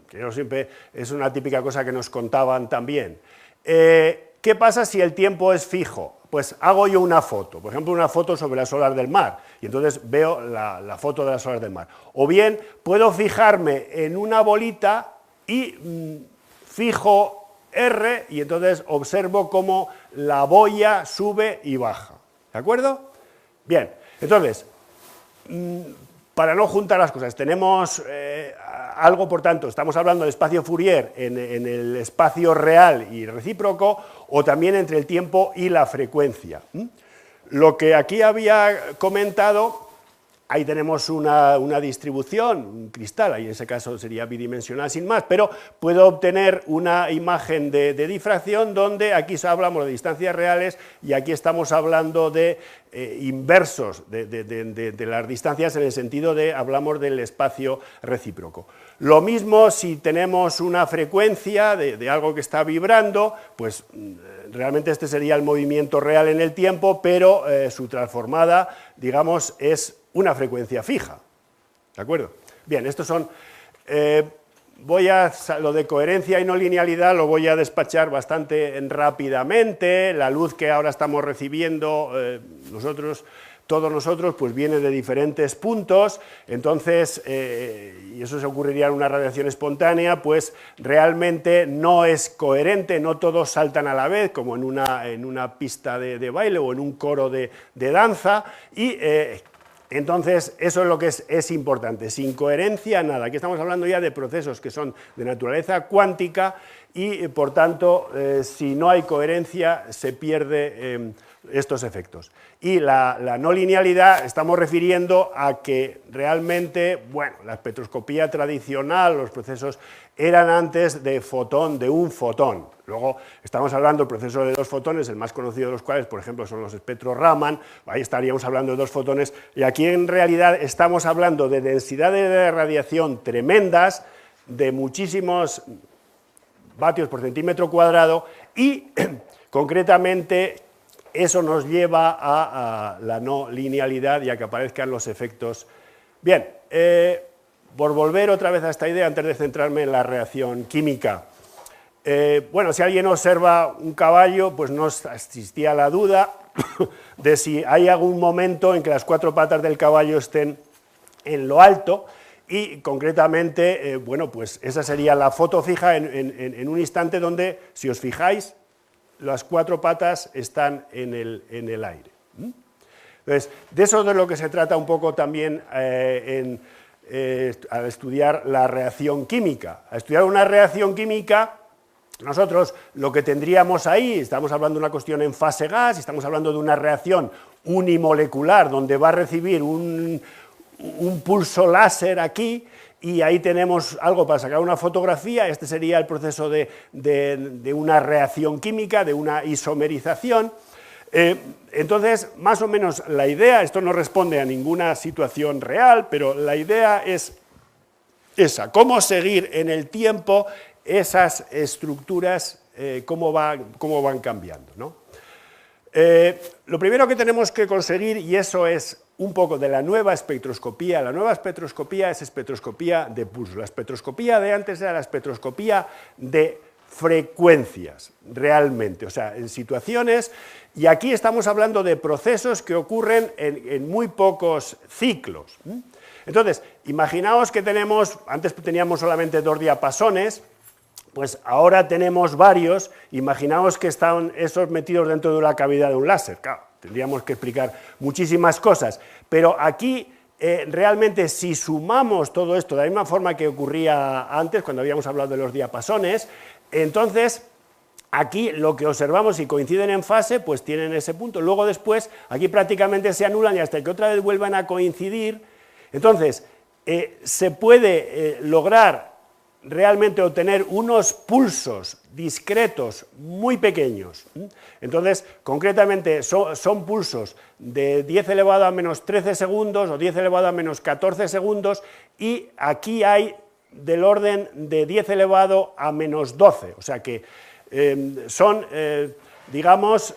Que siempre es una típica cosa que nos contaban también. ¿Qué pasa si el tiempo es fijo? Pues hago yo una foto, por ejemplo, una foto sobre las olas del mar, y entonces veo la foto de las olas del mar. O bien puedo fijarme en una bolita y fijo R, y entonces observo cómo la boya sube y baja. ¿De acuerdo? Bien, entonces, para no juntar las cosas, tenemos algo, por tanto, estamos hablando del espacio Fourier en el espacio real y recíproco, o también entre el tiempo y la frecuencia. Lo que aquí había comentado, ahí tenemos una distribución, un cristal, ahí en ese caso sería bidimensional sin más, pero puedo obtener una imagen de difracción donde aquí hablamos de distancias reales y aquí estamos hablando de inversos de las distancias en el sentido de, hablamos del espacio recíproco. Lo mismo si tenemos una frecuencia de algo que está vibrando, pues realmente este sería el movimiento real en el tiempo, pero su transformada, digamos, es una frecuencia fija, ¿de acuerdo? Bien, estos son, lo de coherencia y no linealidad lo voy a despachar bastante rápidamente. La luz que ahora estamos recibiendo todos nosotros, pues viene de diferentes puntos, entonces, y eso se ocurriría en una radiación espontánea, pues realmente no es coherente, no todos saltan a la vez, como en una pista de baile o en un coro de danza, y entonces eso es lo que es importante, sin coherencia nada. Aquí estamos hablando ya de procesos que son de naturaleza cuántica y, por tanto, si no hay coherencia se pierde estos efectos. Y la no linealidad estamos refiriendo a que realmente, bueno, la espectroscopía tradicional, los procesos eran antes de un fotón. Luego estamos hablando del proceso de dos fotones, el más conocido de los cuales, por ejemplo, son los espectros Raman, ahí estaríamos hablando de dos fotones, y aquí en realidad estamos hablando de densidades de radiación tremendas, de muchísimos vatios por centímetro cuadrado, y concretamente eso nos lleva a la no linealidad y a que aparezcan los efectos. Bien, por volver otra vez a esta idea, antes de centrarme en la reacción química, bueno, si alguien observa un caballo, pues no existía la duda de si hay algún momento en que las cuatro patas del caballo estén en lo alto, y concretamente, bueno, pues esa sería la foto fija en un instante donde, si os fijáis, las cuatro patas están en el aire. Entonces, de eso es de lo que se trata un poco también al estudiar la reacción química. Al estudiar una reacción química, nosotros lo que tendríamos ahí, estamos hablando de una cuestión en fase gas, estamos hablando de una reacción unimolecular, donde va a recibir un pulso láser aquí, y ahí tenemos algo para sacar una fotografía. Este sería el proceso de una reacción química, de una isomerización. Entonces, más o menos la idea, esto no responde a ninguna situación real, pero la idea es esa, cómo seguir en el tiempo esas estructuras, cómo van cambiando, ¿no? Lo primero que tenemos que conseguir, y eso es un poco de la nueva espectroscopía es espectroscopía de pulso. La espectroscopía de antes era la espectroscopía de frecuencias, realmente, o sea, en situaciones, y aquí estamos hablando de procesos que ocurren en muy pocos ciclos. Entonces, imaginaos que antes teníamos solamente dos diapasones, pues ahora tenemos varios. Imaginaos que están esos metidos dentro de una cavidad de un láser. Claro, tendríamos que explicar muchísimas cosas, pero aquí realmente si sumamos todo esto de la misma forma que ocurría antes, cuando habíamos hablado de los diapasones, entonces aquí lo que observamos, si coinciden en fase, pues tienen ese punto. Luego después, aquí prácticamente se anulan y hasta que otra vez vuelvan a coincidir. Entonces, se puede lograr realmente obtener unos pulsos discretos muy pequeños. Entonces, concretamente, son pulsos de 10 elevado a menos 13 segundos o 10 elevado a menos 14 segundos, y aquí hay del orden de 10 elevado a menos 12, o sea que son, digamos,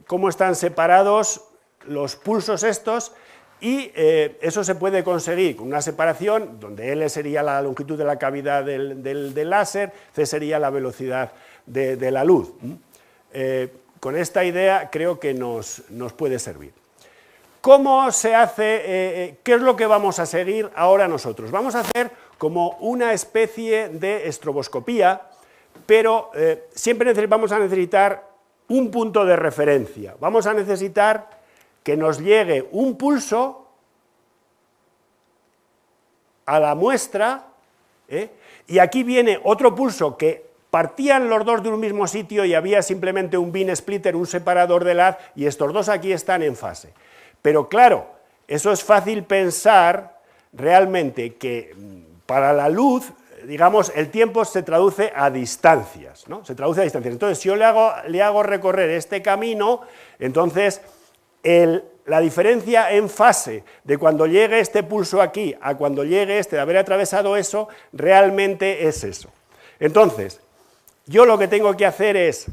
cómo están separados los pulsos estos. Y eso se puede conseguir con una separación donde L sería la longitud de la cavidad del láser, C sería la velocidad de la luz. Con esta idea creo que nos puede servir. ¿Cómo se hace? ¿Qué es lo que vamos a seguir ahora nosotros? Vamos a hacer como una especie de estroboscopía, pero siempre vamos a necesitar un punto de referencia. Vamos a necesitar que nos llegue un pulso a la muestra, y aquí viene otro pulso que partían los dos de un mismo sitio y había simplemente un bin splitter, un separador del haz, y estos dos aquí están en fase. Pero claro, eso es fácil pensar realmente que para la luz, digamos, el tiempo se traduce a distancias, ¿no? Se traduce a distancias. Entonces, si yo le hago recorrer este camino, entonces la diferencia en fase de cuando llegue este pulso aquí a cuando llegue este, de haber atravesado eso, realmente es eso. Entonces, yo lo que tengo que hacer es,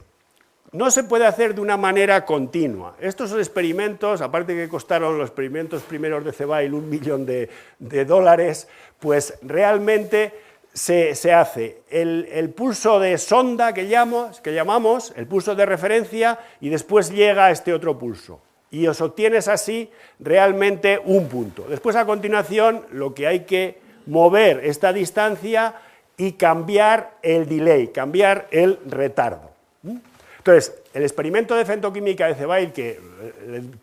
no se puede hacer de una manera continua. Estos son experimentos, aparte que costaron los experimentos primeros de Zeebail $1 millón de dólares, pues realmente se hace el pulso de sonda que llamamos, el pulso de referencia, y después llega este otro pulso. Y os obtienes así realmente un punto. Después, a continuación, lo que hay que mover esta distancia y cambiar el delay, cambiar el retardo. Entonces, el experimento de femtoquímica de Zeebail, que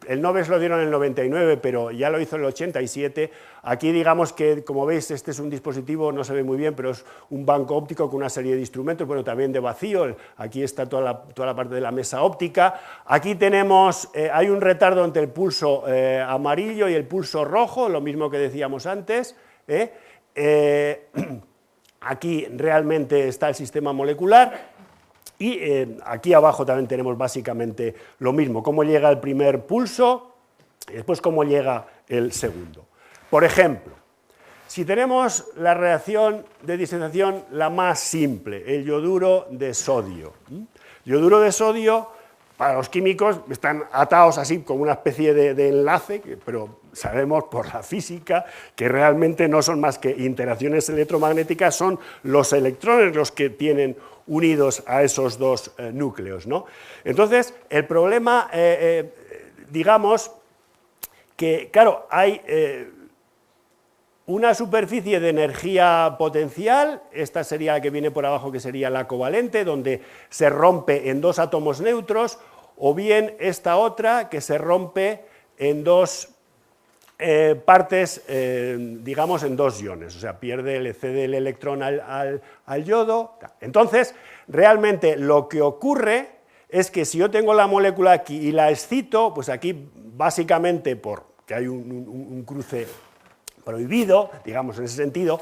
el Nobel lo dieron en el 99, pero ya lo hizo en el 87, aquí digamos que, como veis, este es un dispositivo, no se ve muy bien, pero es un banco óptico con una serie de instrumentos, bueno, también de vacío, aquí está toda la parte de la mesa óptica, aquí tenemos, hay un retardo entre el pulso amarillo y el pulso rojo, lo mismo que decíamos antes, aquí realmente está el sistema molecular. Y aquí abajo también tenemos básicamente lo mismo, cómo llega el primer pulso y después cómo llega el segundo. Por ejemplo, si tenemos la reacción de disociación la más simple, el yoduro de sodio. El yoduro de sodio, para los químicos, están atados así como una especie de enlace, pero sabemos por la física que realmente no son más que interacciones electromagnéticas, son los electrones los que tienen unidos a esos dos núcleos, ¿no? Entonces, el problema, digamos, que, claro, hay una superficie de energía potencial, esta sería la que viene por abajo, que sería la covalente, donde se rompe en dos átomos neutros, o bien esta otra, que se rompe en dos partes, digamos, en dos iones, o sea, cede el electrón al yodo. Entonces, realmente lo que ocurre es que si yo tengo la molécula aquí y la excito, pues aquí básicamente porque hay un cruce prohibido, digamos, en ese sentido,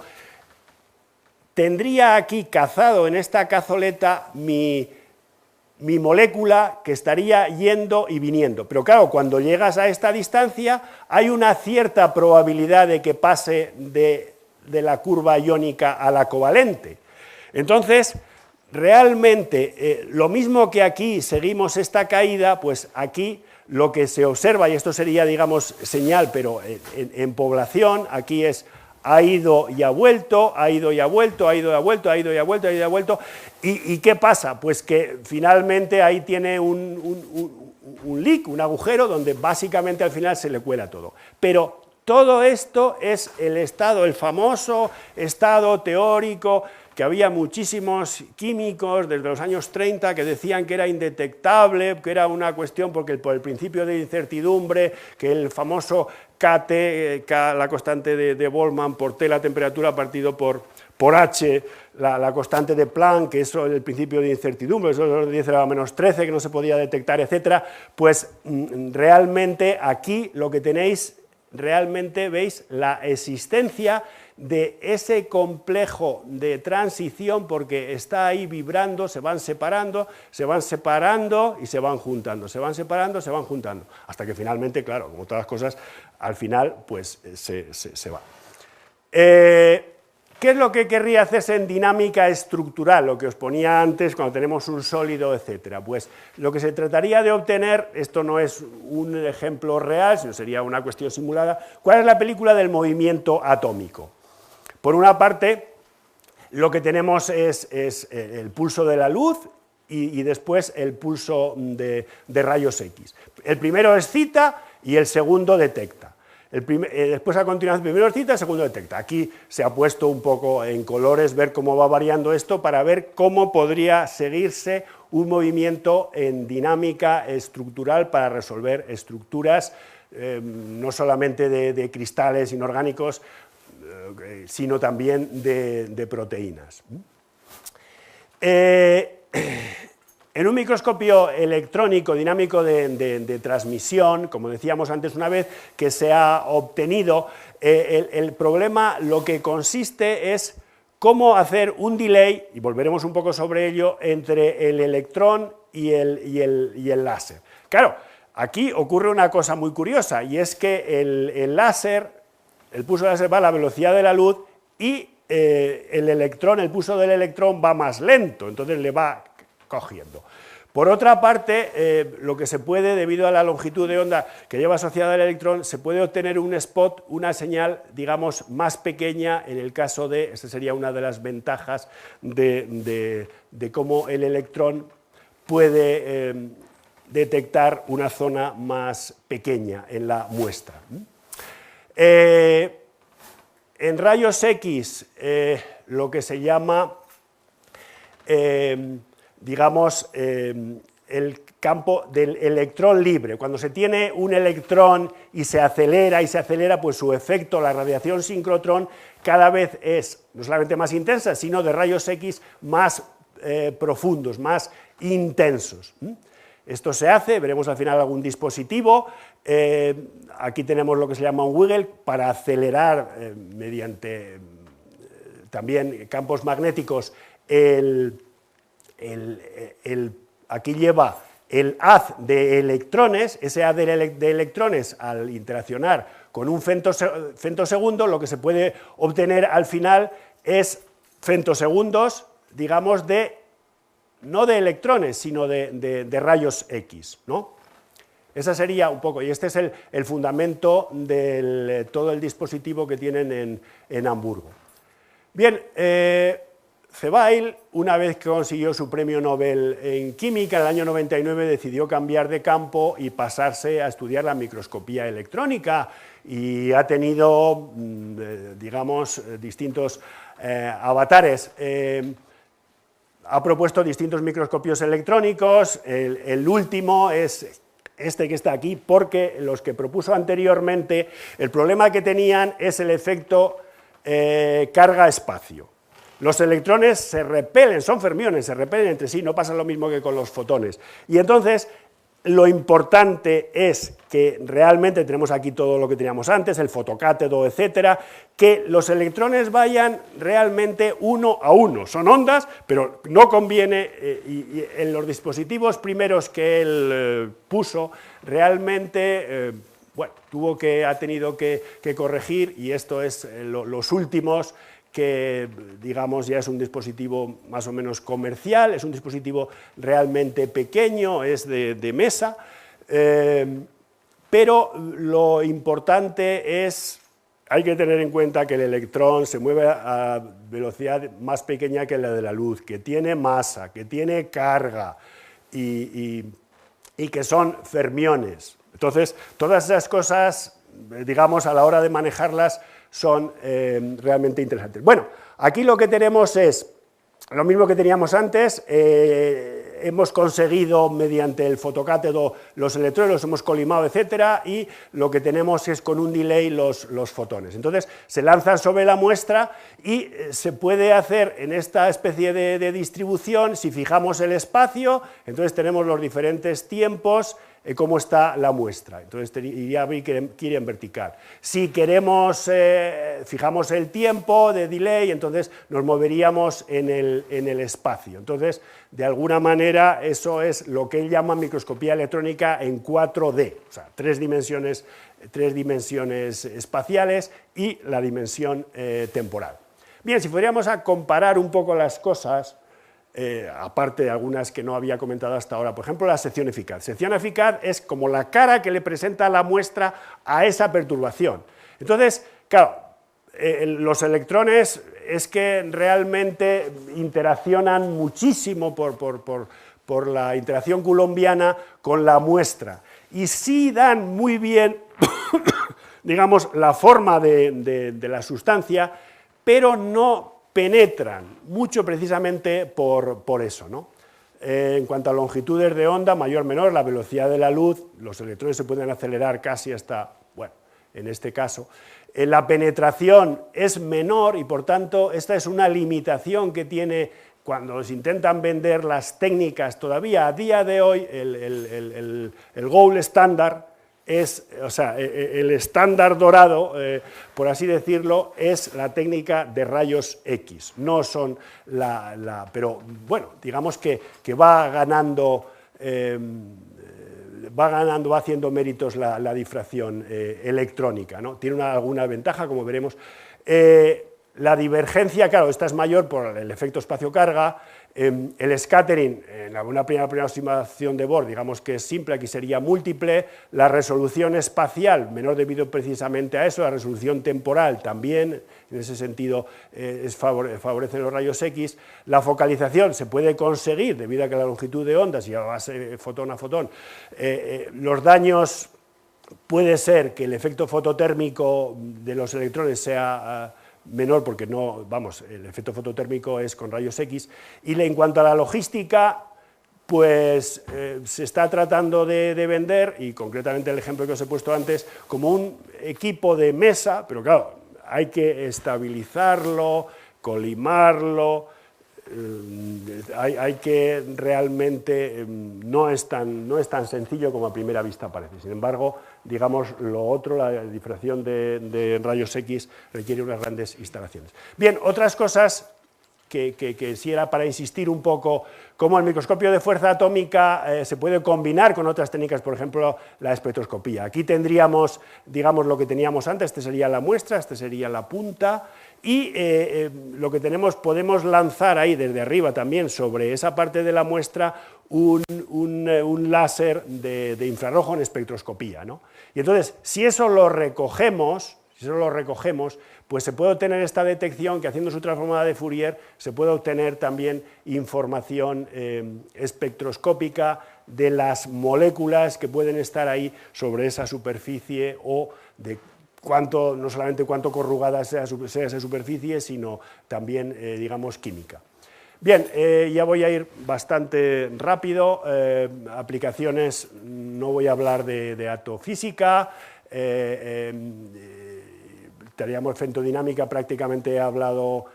tendría aquí cazado en esta cazoleta mi molécula que estaría yendo y viniendo. Pero claro, cuando llegas a esta distancia hay una cierta probabilidad de que pase de la curva iónica a la covalente. Entonces, realmente, lo mismo que aquí seguimos esta caída, pues aquí lo que se observa, y esto sería, digamos, señal, pero en población, aquí es ha ido y ha vuelto, ha ido y ha vuelto, ha ido y ha vuelto, ha ido y ha vuelto, ha ido y ha vuelto. ¿Y qué pasa? Pues que finalmente ahí tiene un leak, un agujero, donde básicamente al final se le cuela todo. Pero todo esto es el estado, el famoso estado teórico, que había muchísimos químicos desde los años 30 que decían que era indetectable, que era una cuestión por el principio de incertidumbre, que el famoso KT, la constante de Boltzmann por T la temperatura partido por H, la constante de Planck, que es el principio de incertidumbre, eso es 10 a la menos 13, que no se podía detectar, etcétera, pues realmente aquí lo que tenéis, realmente veis la existencia de ese complejo de transición, porque está ahí vibrando, se van separando y se van juntando, se van separando, se van juntando, hasta que finalmente, claro, como todas las cosas, al final pues se va. ¿Qué es lo que querría hacerse en dinámica estructural? Lo que os ponía antes cuando tenemos un sólido, etcétera. Pues lo que se trataría de obtener, esto no es un ejemplo real, sino sería una cuestión simulada. ¿Cuál es la película del movimiento atómico? Por una parte, lo que tenemos es el pulso de la luz y después el pulso de rayos X. El primero excita y el segundo detecta. Después, a continuación, el primero excita, el segundo detecta. Aquí se ha puesto un poco en colores, ver cómo va variando esto, para ver cómo podría seguirse un movimiento en dinámica estructural para resolver estructuras, no solamente de cristales inorgánicos, sino también de proteínas. En un microscopio electrónico dinámico de transmisión, como decíamos antes una vez, que se ha obtenido, el problema lo que consiste es cómo hacer un delay, y volveremos un poco sobre ello, entre el electrón y el láser. Claro, aquí ocurre una cosa muy curiosa, y es que el láser, el pulso láser va a la velocidad de la luz y el electrón, el pulso del electrón va más lento, entonces le va cogiendo. Por otra parte, lo que se puede, debido a la longitud de onda que lleva asociada al electrón, se puede obtener un spot, una señal, digamos, más pequeña en el caso de, esta sería una de las ventajas de cómo el electrón puede detectar una zona más pequeña en la muestra. En rayos X, lo que se llama, digamos, el campo del electrón libre. Cuando se tiene un electrón y se acelera, pues su efecto, la radiación sincrotrón, cada vez es no solamente más intensa, sino de rayos X más profundos, más intensos. Esto se hace, veremos al final algún dispositivo, aquí tenemos lo que se llama un Wiggle para acelerar mediante también campos magnéticos aquí lleva el haz de electrones, ese haz de electrones al interaccionar con un femtosegundo, lo que se puede obtener al final es femtosegundos, digamos, no de electrones, sino de rayos X, ¿no? Esa sería un poco, y este es el fundamento de todo el dispositivo que tienen en Hamburgo. Bien, Zeebail, una vez que consiguió su premio Nobel en química, en el año 99 decidió cambiar de campo y pasarse a estudiar la microscopía electrónica, y ha tenido, digamos, distintos avatares. Ha propuesto distintos microscopios electrónicos, el último es este que está aquí, porque los que propuso anteriormente, el problema que tenían es el efecto carga-espacio. Los electrones se repelen, son fermiones, se repelen entre sí, no pasa lo mismo que con los fotones. Y entonces, lo importante es que realmente tenemos aquí todo lo que teníamos antes, el fotocátodo, etcétera, que los electrones vayan realmente uno a uno. Son ondas, pero no conviene, y en los dispositivos primeros que él puso, realmente, bueno, ha tenido que corregir, y esto es los últimos, que digamos ya es un dispositivo más o menos comercial, es un dispositivo realmente pequeño, es de mesa, pero lo importante es, hay que tener en cuenta que el electrón se mueve a velocidad más pequeña que la de la luz, que tiene masa, que tiene carga y que son fermiones. Entonces, todas esas cosas, digamos, a la hora de manejarlas, son realmente interesantes. Bueno, aquí lo que tenemos es lo mismo que teníamos antes, hemos conseguido mediante el fotocátodo los electrones, los hemos colimado, etcétera, y lo que tenemos es con un delay los fotones. Entonces se lanzan sobre la muestra y se puede hacer en esta especie de distribución, si fijamos el espacio, entonces tenemos los diferentes tiempos, cómo está la muestra, entonces iría que ir en vertical. Si queremos, fijamos el tiempo de delay, entonces nos moveríamos en el espacio. Entonces, de alguna manera, eso es lo que él llama microscopía electrónica en 4D, o sea, tres dimensiones espaciales y la dimensión temporal. Bien, si fuéramos a comparar un poco las cosas, aparte de algunas que no había comentado hasta ahora, por ejemplo, la sección eficaz. Sección eficaz es como la cara que le presenta la muestra a esa perturbación. Entonces, claro, los electrones es que realmente interaccionan muchísimo por la interacción coulombiana con la muestra, y sí dan muy bien, digamos, la forma de la sustancia, pero no penetran mucho precisamente por eso, ¿no? En cuanto a longitudes de onda, mayor o menor, la velocidad de la luz, los electrones se pueden acelerar casi hasta, bueno, en este caso. La penetración es menor y, por tanto, esta es una limitación que tiene cuando se intentan vender las técnicas. Todavía a día de hoy el gold standard es, o sea, el estándar dorado, por así decirlo, es la técnica de rayos X. No son pero bueno, digamos que va ganando, va haciendo méritos la difracción electrónica, ¿no? Tiene alguna ventaja, como veremos. La divergencia, claro, esta es mayor por el efecto espacio-carga. El scattering, en una primera aproximación de Bohr, digamos que es simple, aquí sería múltiple. La resolución espacial, menor debido precisamente a eso. La resolución temporal también, en ese sentido, favorecen los rayos X. La focalización se puede conseguir debido a que la longitud de ondas, y a base fotón a fotón, los daños, puede ser que el efecto fototérmico de los electrones sea menor, porque no, vamos, el efecto fototérmico es con rayos X. Y en cuanto a la logística, pues se está tratando de vender, y concretamente el ejemplo que os he puesto antes, como un equipo de mesa, pero claro, hay que estabilizarlo, colimarlo, hay que realmente, no es tan sencillo como a primera vista parece. Sin embargo, digamos, lo otro, la difracción de rayos X, requiere unas grandes instalaciones. Bien, otras cosas que sí era para insistir un poco, cómo el microscopio de fuerza atómica se puede combinar con otras técnicas, por ejemplo, la espectroscopía. Aquí tendríamos, digamos, lo que teníamos antes, este sería la muestra, este sería la punta, y lo que tenemos, podemos lanzar ahí desde arriba también sobre esa parte de la muestra un láser de infrarrojo en espectroscopía, ¿no? Y entonces, si eso lo recogemos, pues se puede obtener esta detección, que haciendo su transformada de Fourier se puede obtener también información espectroscópica de las moléculas que pueden estar ahí sobre esa superficie, o de no solamente cuánto corrugada sea esa superficie, sino también, digamos, química. Bien, ya voy a ir bastante rápido. Aplicaciones, no voy a hablar de astrofísica. Teoría fotodinámica prácticamente he hablado.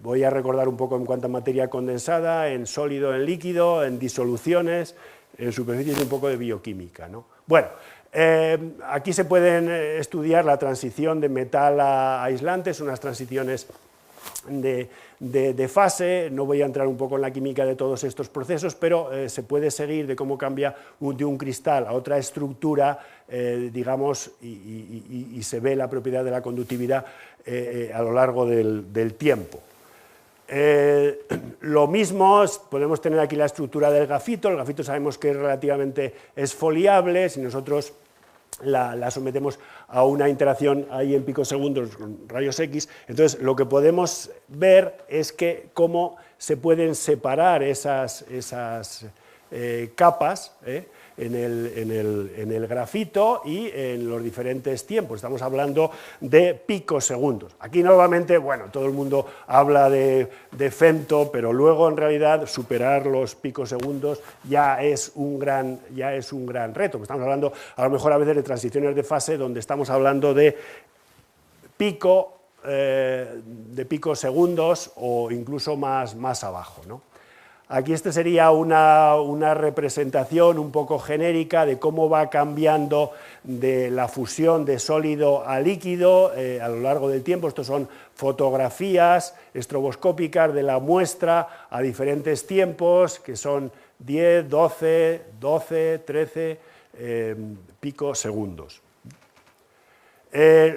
Voy a recordar un poco en cuanto a materia condensada, en sólido, en líquido, en disoluciones, en superficies, y un poco de bioquímica, ¿no? Bueno, aquí se pueden estudiar la transición de metal a aislantes, unas transiciones de fase. No voy a entrar un poco en la química de todos estos procesos, pero se puede seguir de cómo cambia de un cristal a otra estructura, digamos, y se ve la propiedad de la conductividad a lo largo del tiempo. Lo mismo, podemos tener aquí la estructura del grafito. El grafito sabemos que es relativamente esfoliable. Si nosotros la sometemos a una interacción ahí en picosegundos con rayos X, entonces lo que podemos ver es que cómo se pueden separar esas capas en el grafito y en los diferentes tiempos. Estamos hablando de picosegundos. Aquí nuevamente, bueno, todo el mundo habla de femto, pero luego en realidad superar los picosegundos ya es un gran reto. Estamos hablando a lo mejor a veces de transiciones de fase donde estamos hablando de picosegundos o incluso más abajo, ¿no? Aquí este sería una representación un poco genérica de cómo va cambiando de la fusión de sólido a líquido a lo largo del tiempo. Estos son fotografías estroboscópicas de la muestra a diferentes tiempos, que son 10, 12, 13 picosegundos.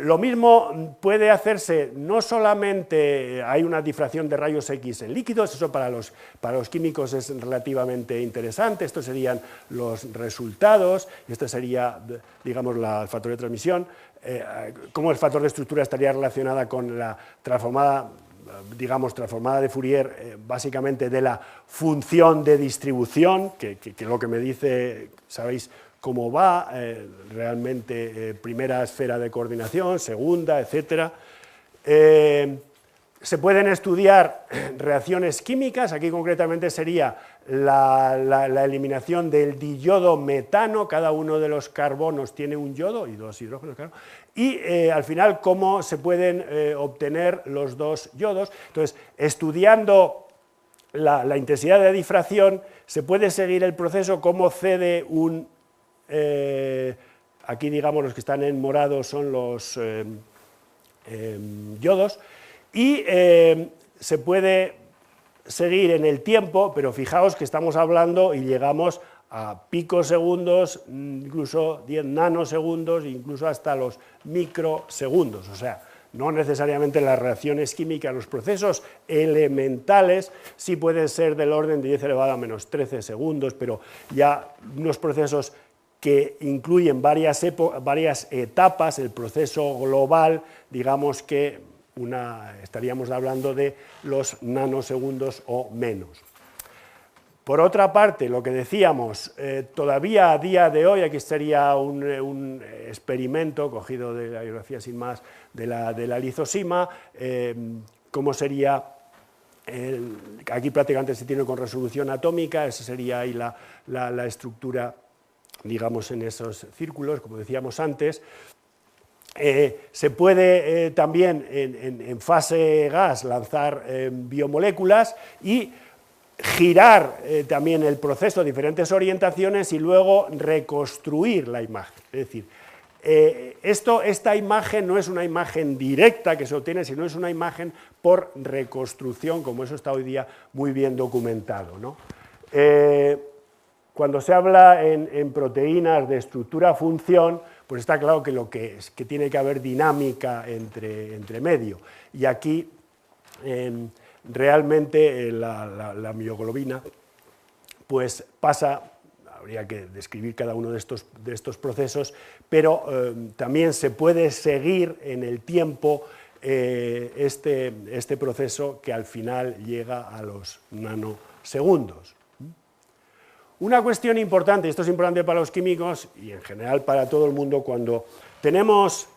Lo mismo puede hacerse, no solamente hay una difracción de rayos X en líquidos, eso para los químicos es relativamente interesante. Estos serían los resultados, y este sería, digamos, el factor de transmisión. Cómo el factor de estructura estaría relacionada con la transformada de Fourier, básicamente de la función de distribución, que lo que me dice, sabéis cómo va, realmente primera esfera de coordinación, segunda, etc. Se pueden estudiar reacciones químicas, aquí concretamente sería la eliminación del diyodo metano, cada uno de los carbonos tiene un yodo y dos hidrógenos, claro, y al final cómo se pueden obtener los dos yodos. Entonces, estudiando la intensidad de difracción, se puede seguir el proceso, cómo cede un... aquí, digamos, los que están en morado son los yodos, y se puede seguir en el tiempo, pero fijaos que estamos hablando y llegamos a picosegundos, incluso 10 nanosegundos, incluso hasta los microsegundos. O sea, no necesariamente las reacciones químicas, los procesos elementales sí pueden ser del orden de 10 elevado a menos 13 segundos, pero ya unos procesos que incluyen varias etapas, el proceso global, digamos que estaríamos hablando de los nanosegundos o menos. Por otra parte, lo que decíamos, todavía a día de hoy, aquí sería un experimento cogido de la bibliografía sin más de la lizosima, cómo sería, aquí prácticamente se tiene con resolución atómica, esa sería ahí la estructura, digamos, en esos círculos, como decíamos antes. Se puede también en fase gas lanzar biomoléculas y girar también el proceso a diferentes orientaciones y luego reconstruir la imagen. Es decir, esta imagen no es una imagen directa que se obtiene, sino es una imagen por reconstrucción, como eso está hoy día muy bien documentado, ¿no? Cuando se habla en proteínas de estructura-función, pues está claro que tiene que haber dinámica entre medio. Y aquí realmente la mioglobina pues pasa, habría que describir cada uno de estos procesos, pero también se puede seguir en el tiempo este proceso que al final llega a los nanosegundos. Una cuestión importante, esto es importante para los químicos y en general para todo el mundo, cuando tenemos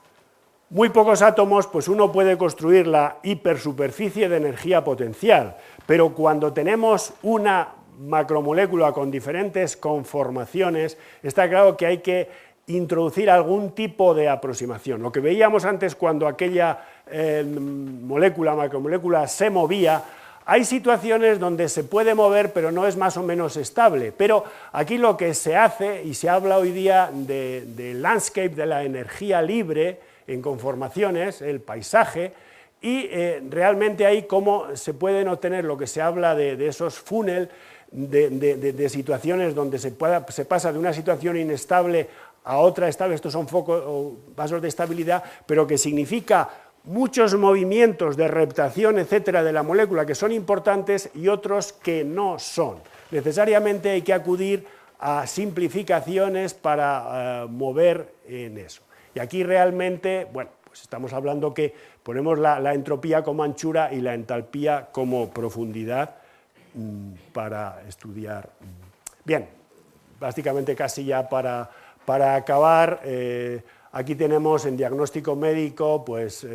muy pocos átomos, pues uno puede construir la hipersuperficie de energía potencial, pero cuando tenemos una macromolécula con diferentes conformaciones, está claro que hay que introducir algún tipo de aproximación. Lo que veíamos antes cuando aquella macromolécula se movía, hay situaciones donde se puede mover, pero no es más o menos estable. Pero aquí lo que se hace, y se habla hoy día de landscape, de la energía libre en conformaciones, el paisaje, y realmente ahí cómo se pueden obtener lo que se habla de esos funnel, de situaciones donde se pasa de una situación inestable a otra estable. Estos son focos o vasos de estabilidad, pero que significa muchos movimientos de reptación, etcétera, de la molécula que son importantes y otros que no son. Necesariamente hay que acudir a simplificaciones para mover en eso. Y aquí realmente, bueno, pues estamos hablando que ponemos la entropía como anchura y la entalpía como profundidad para estudiar. Bien, básicamente casi ya para acabar. Aquí tenemos en diagnóstico médico, pues,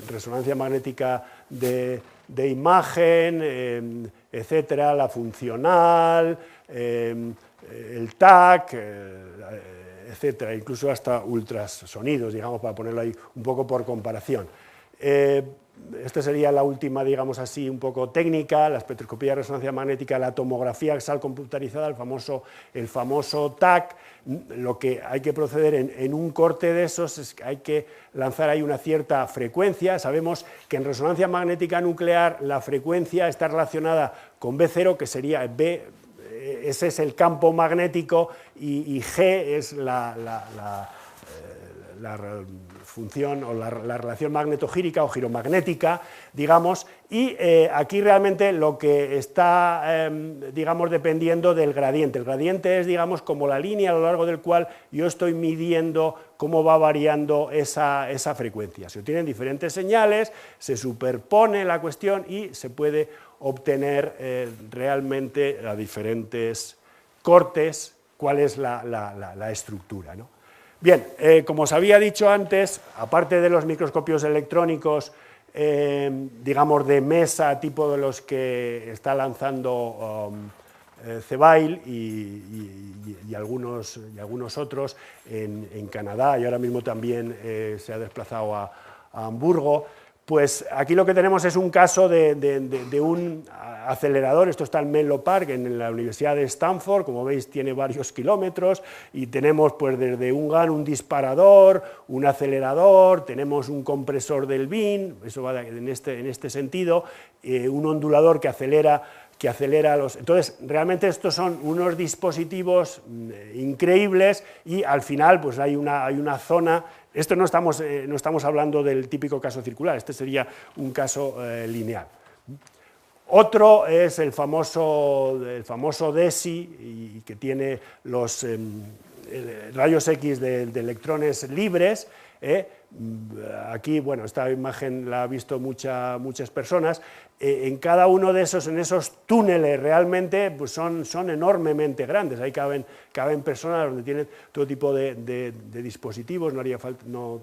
resonancia magnética de imagen, etcétera, la funcional, el TAC, etcétera, incluso hasta ultrasonidos, digamos, para ponerlo ahí un poco por comparación. Esta sería la última, digamos así, un poco técnica, la espectroscopía de resonancia magnética, la tomografía axial computarizada, el famoso TAC. Lo que hay que proceder en un corte de esos es que hay que lanzar ahí una cierta frecuencia. Sabemos que en resonancia magnética nuclear la frecuencia está relacionada con B0, que sería B, ese es el campo magnético, y G es la función o la relación magnetogírica o giromagnética, digamos, y aquí realmente lo que está, digamos, dependiendo del gradiente. El gradiente es, digamos, como la línea a lo largo del cual yo estoy midiendo cómo va variando esa frecuencia. Se obtienen diferentes señales, se superpone la cuestión y se puede obtener realmente a diferentes cortes cuál es la estructura, ¿no? Bien, como os había dicho antes, aparte de los microscopios electrónicos, digamos, de mesa, tipo de los que está lanzando Cebail y algunos otros en Canadá, y ahora mismo también se ha desplazado a Hamburgo. Pues aquí lo que tenemos es un caso de un acelerador. Esto está en Menlo Park, en la Universidad de Stanford, como veis tiene varios kilómetros, y tenemos pues desde un GAN, un disparador, un acelerador, tenemos un compresor del bin, eso va en este sentido, un ondulador que acelera los... Entonces, realmente estos son unos dispositivos increíbles, y al final pues hay una zona... Esto no estamos hablando del típico caso circular, este sería un caso lineal. Otro es el famoso DESI, y que tiene los rayos X de electrones libres. Aquí, bueno, esta imagen la ha visto muchas personas. En cada uno de esos túneles realmente pues son enormemente grandes. Ahí caben personas donde tienen todo tipo de dispositivos. No haría falta, no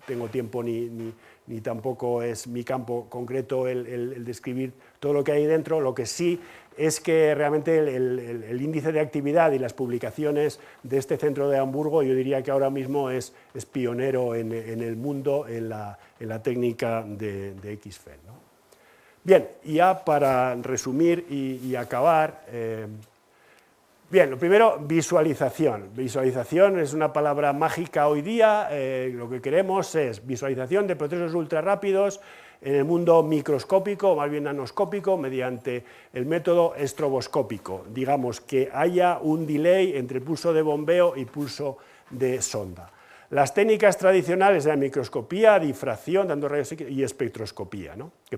tengo tiempo ni tampoco es mi campo concreto el describir todo lo que hay dentro. Lo que sí es que realmente el índice de actividad y las publicaciones de este centro de Hamburgo, yo diría que ahora mismo es pionero en el mundo en la técnica de XFEL, ¿no? Bien, y ya para resumir y acabar, bien, lo primero, visualización. Visualización es una palabra mágica hoy día. Lo que queremos es visualización de procesos ultra rápidos en el mundo microscópico, o más bien nanoscópico, mediante el método estroboscópico. Digamos que haya un delay entre pulso de bombeo y pulso de sonda. Las técnicas tradicionales eran microscopía, difracción, dando rayos X, y espectroscopía, ¿no? Que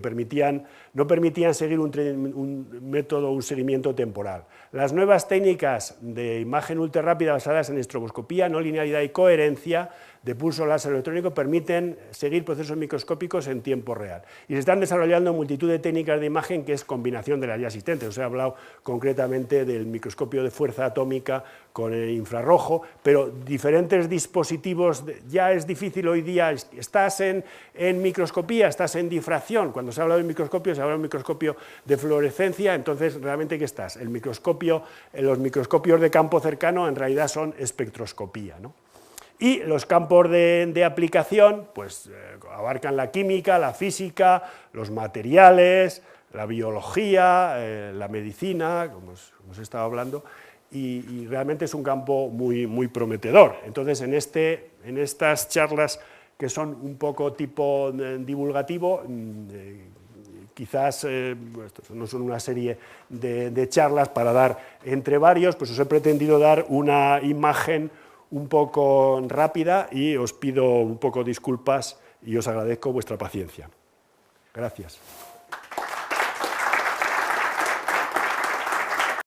no permitían seguir un seguimiento temporal. Las nuevas técnicas de imagen ultrarrápida basadas en estroboscopía, no linealidad y coherencia de pulso láser electrónico permiten seguir procesos microscópicos en tiempo real. Y se están desarrollando multitud de técnicas de imagen que es combinación de las ya existentes. Os he hablado concretamente del microscopio de fuerza atómica con el infrarrojo, pero diferentes dispositivos, ya es difícil hoy día, estás en microscopía, estás en difracción. Cuando se habla de microscopio, se habla de un microscopio de fluorescencia, entonces realmente ¿qué estás? Los microscopios de campo cercano en realidad son espectroscopía, ¿no? Y los campos de aplicación pues, abarcan la química, la física, los materiales, la biología, la medicina, como os he estado hablando, y realmente es un campo muy prometedor. Entonces, en estas charlas que son un poco tipo divulgativo, quizás no son una serie de charlas para dar entre varios, pues os he pretendido dar una imagen un poco rápida y os pido un poco disculpas y os agradezco vuestra paciencia. Gracias.